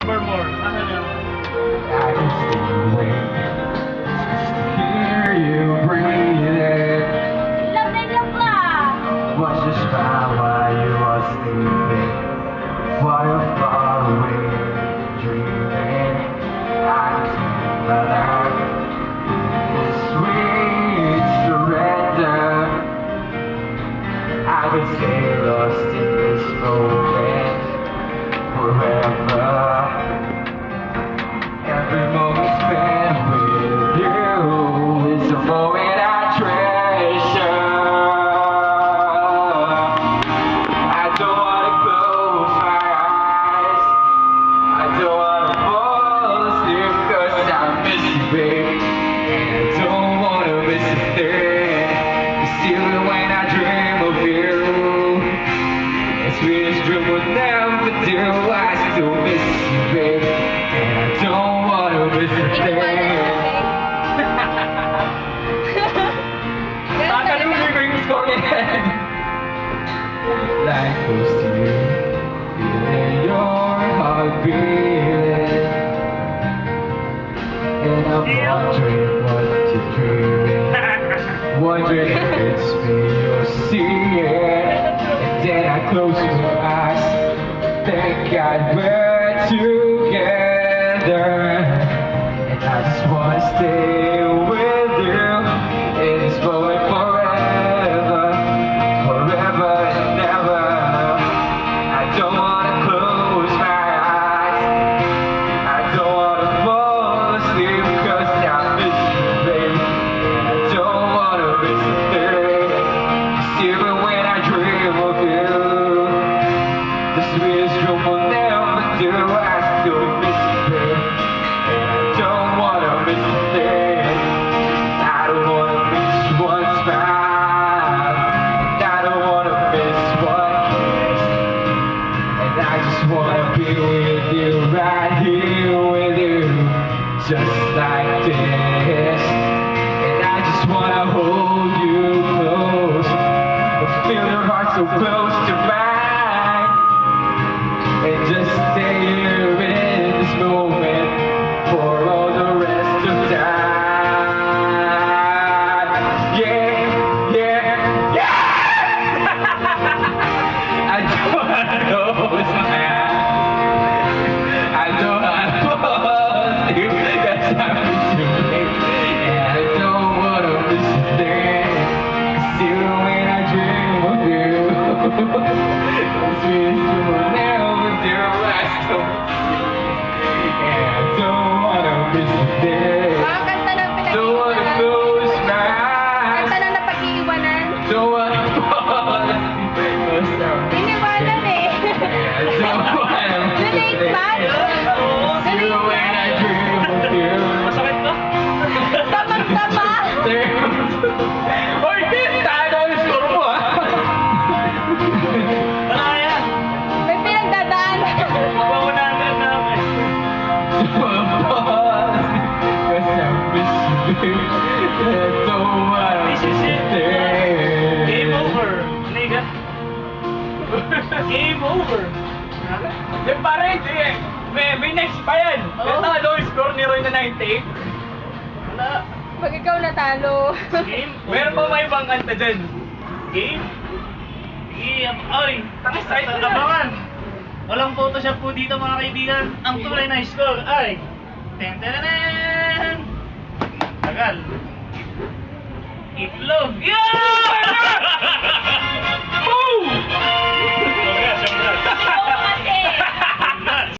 For more. Ano yun? I can stay awake just to hear you breathing. Was just found while you were sleeping, while you're far away dreaming. I can see my life, sweet surrender. I could stay lost in this moment forever. Every moment spent with you is a moment I treasure. I don't wanna close my eyes, I don't wanna fall asleep, 'cause I miss you, babe, and I don't wanna miss a thing. 'Cause even when I dream of you, the sweetest dream will never do. I still miss you, babe, and I don't wanna miss a thing. Nakalimutan ko yung score yan. Like close to you, feeling your heart beating, and I'm wondering what you're dreaming, wondering if it's me you're seeing. And then I close my eyes, thank God we're together, and I just wanna stay with you in this moment forever, forever and ever. I don't wanna close my eyes, I don't wanna fall asleep, 'cause I miss you, babe, and I don't wanna miss a thing. 'Cause even when I dream of you, the sweetest dream will never do. I still miss you, babe, and I don't wanna miss a thing. I don't wanna miss one smile, and I don't wanna miss one kiss, and I just wanna be with you, right here with you, just like this. And I just wanna hold you close, but feel your heart so close to mine, and just stay here in this moment for all the rest of time. Yeah, yeah, yeah! I don't wanna close my eyes, I don't wanna fall asleep, 'cause I miss you, babe, and I don't wanna miss a thing. 'Cause even when I dream of you, the sweetest dream will never do. I still miss you, and I don't wanna miss a thing. Kanta ng Don't wanna close my eyes, Kanta ng napag-iiwanan. don't wanna fall asleep, 'cause I miss you, Iniwanan eh. and I don't wanna miss a Donate thing. man. Even when I dream of you. Masakit to? Tamang-tama. Hoy, talo yung score mo, ah. Wala kaya. May pinagdadaan. Paunahan ka namin. This is it. Game over. Nigga. Game over. Yung pare, sige. May next pa yan. Oo. Natalo yung score ni Roy na 98. Wala. Pag ikaw natalo. Game over. Meron pa may ibang kanta dyan. Game? Ay, tangis tayo abangan. Walang Photoshop po dito mga kaibigan. Ang tunay na score ay ten ten ten. Tagal. Itlog. Yeah!